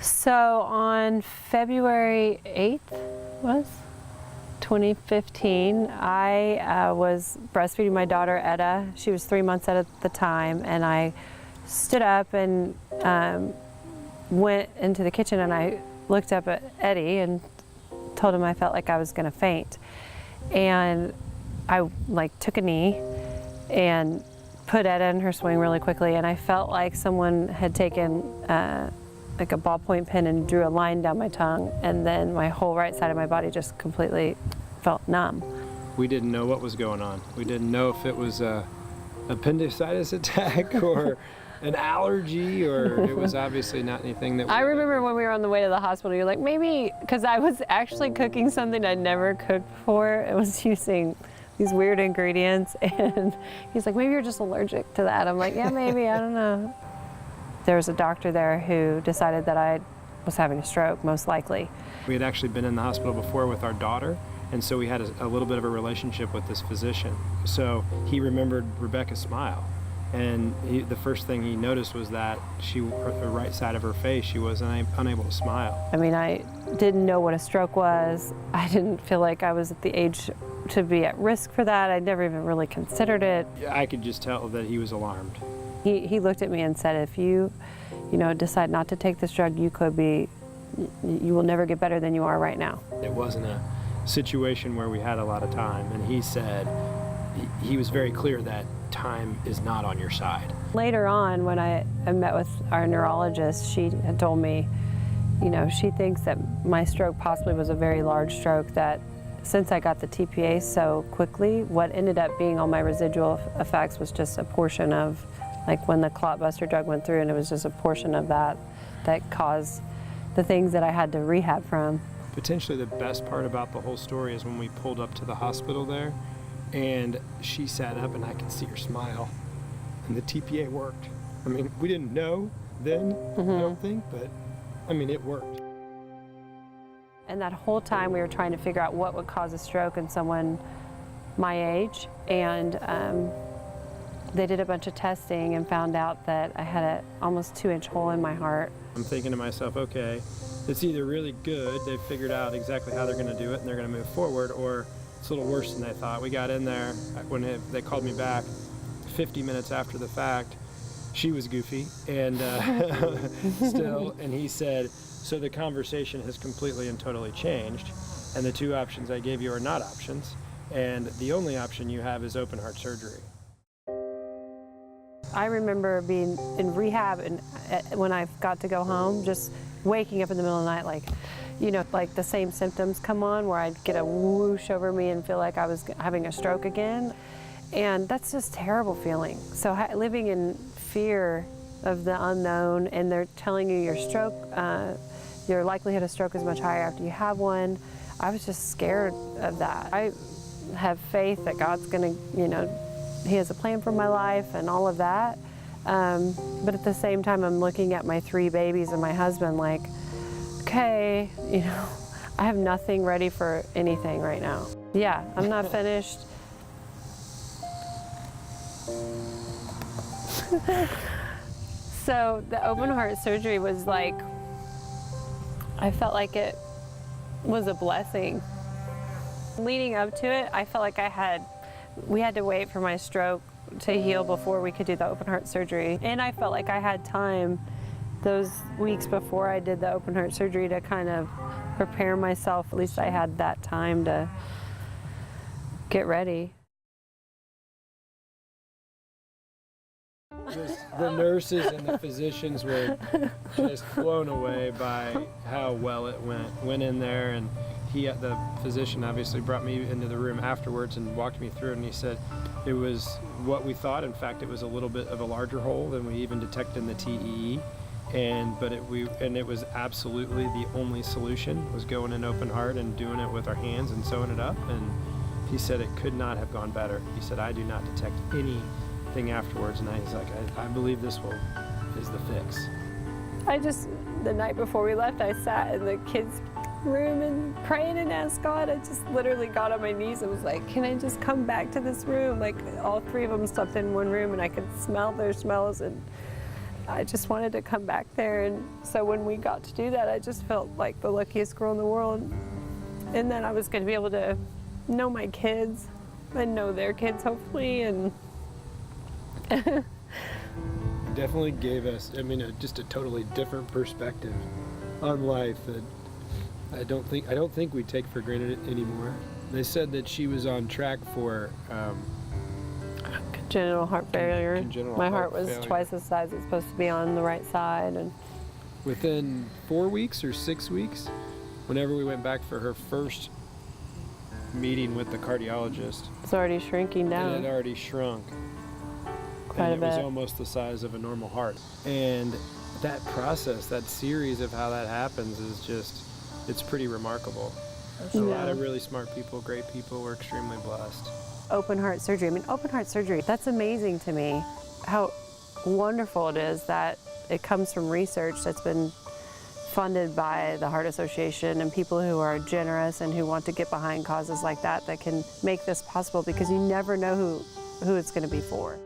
So on February 8th, was 2015, I was breastfeeding my daughter Etta. She was 3 months at the time, and I stood up and went into the kitchen, and I looked up at Eddie and told him I felt like I was going to faint. And I took a knee and put Etta in her swing really quickly, and I felt like someone had taken like a ballpoint pen and drew a line down my tongue, and then my whole right side of my body just completely felt numb. We didn't know what was going on. We didn't know if it was a appendicitis attack or an allergy, or it was obviously not anything that I remember when we were on the way to the hospital, you're like, maybe, because I was actually cooking something I'd never cooked before. It was using these weird ingredients, and he's like, maybe you're just allergic to that. I'm like, yeah, maybe, I don't know. There was a doctor there who decided that I was having a stroke, most likely. We had actually been in the hospital before with our daughter, and so we had a little bit of a relationship with this physician. So he remembered Rebecca's smile, and the first thing he noticed was that the right side of her face, she was unable to smile. I mean, I didn't know what a stroke was. I didn't feel like I was at the age to be at risk for that. I'd never even really considered it. I could just tell that he was alarmed. He looked at me and said, if you decide not to take this drug, you will never get better than you are right now. It wasn't a situation where we had a lot of time, and he said, he was very clear that time is not on your side. Later on, when I met with our neurologist, she had told me, she thinks that my stroke possibly was a very large stroke, that since I got the TPA so quickly, what ended up being all my residual effects was just a portion of, like when the clot buster drug went through, and it was just a portion of that caused the things that I had to rehab from. Potentially the best part about the whole story is when we pulled up to the hospital there, and she sat up and I could see her smile, and the TPA worked. I mean, we didn't know then, I don't think, but I mean, it worked. And that whole time we were trying to figure out what would cause a stroke in someone my age, and they did a bunch of testing and found out that I had an almost 2-inch hole in my heart. I'm thinking to myself, okay, it's either really good, they've figured out exactly how they're going to do it and they're going to move forward, or it's a little worse than they thought. We got in there, when they called me back 50 minutes after the fact, she was goofy, and still, and he said, so the conversation has completely and totally changed, and the two options I gave you are not options, and the only option you have is open heart surgery. I remember being in rehab, and when I got to go home, just waking up in the middle of the night, like the same symptoms come on, where I'd get a whoosh over me and feel like I was having a stroke again. And that's just a terrible feeling. So living in fear of the unknown, and they're telling you your likelihood of stroke is much higher after you have one, I was just scared of that. I have faith that God's gonna, He has a plan for my life and all of that. But at the same time, I'm looking at my 3 babies and my husband like, okay, I have nothing ready for anything right now. Yeah, I'm not finished. So the open heart surgery was like, I felt like it was a blessing. Leading up to it, I felt like we had to wait for my stroke to heal before we could do the open heart surgery. And I felt like I had time those weeks before I did the open heart surgery to kind of prepare myself. At least I had that time to get ready. The nurses and the physicians were just blown away by how well it went in there, and the physician obviously brought me into the room afterwards and walked me through it, and he said it was what we thought. In fact, it was a little bit of a larger hole than we even detected in the TEE, and it was absolutely the only solution was going in open heart and doing it with our hands and sewing it up. And he said it could not have gone better. He said, I do not detect anything afterwards, and he's like, I believe this is the fix. The night before we left, I sat in the kids' room and praying and asked God. I just literally got on my knees and was like, can I just come back to this room? Like, all 3 of them slept in one room, and I could smell their smells, and I just wanted to come back there. And so when we got to do that, I just felt like the luckiest girl in the world. And then I was going to be able to know my kids and know their kids, hopefully. And Definitely gave us, just a totally different perspective on life that I don't think we take for granted anymore. They said that she was on track for congenital heart failure. My heart was failure. twice the size it's supposed to be on the right side. And Within 4 weeks or 6 weeks, whenever we went back for her first meeting with the cardiologist, it's already shrinking it down had already shrunk. quite a And it was bit. almost the size of a normal heart. And that process, that series of how that happens is it's pretty remarkable. A lot of really smart people, great people. We're extremely blessed. Open heart surgery. Open heart surgery, that's amazing to me. How wonderful it is that it comes from research that's been funded by the Heart Association and people who are generous and who want to get behind causes like that can make this possible, because you never know who it's going to be for.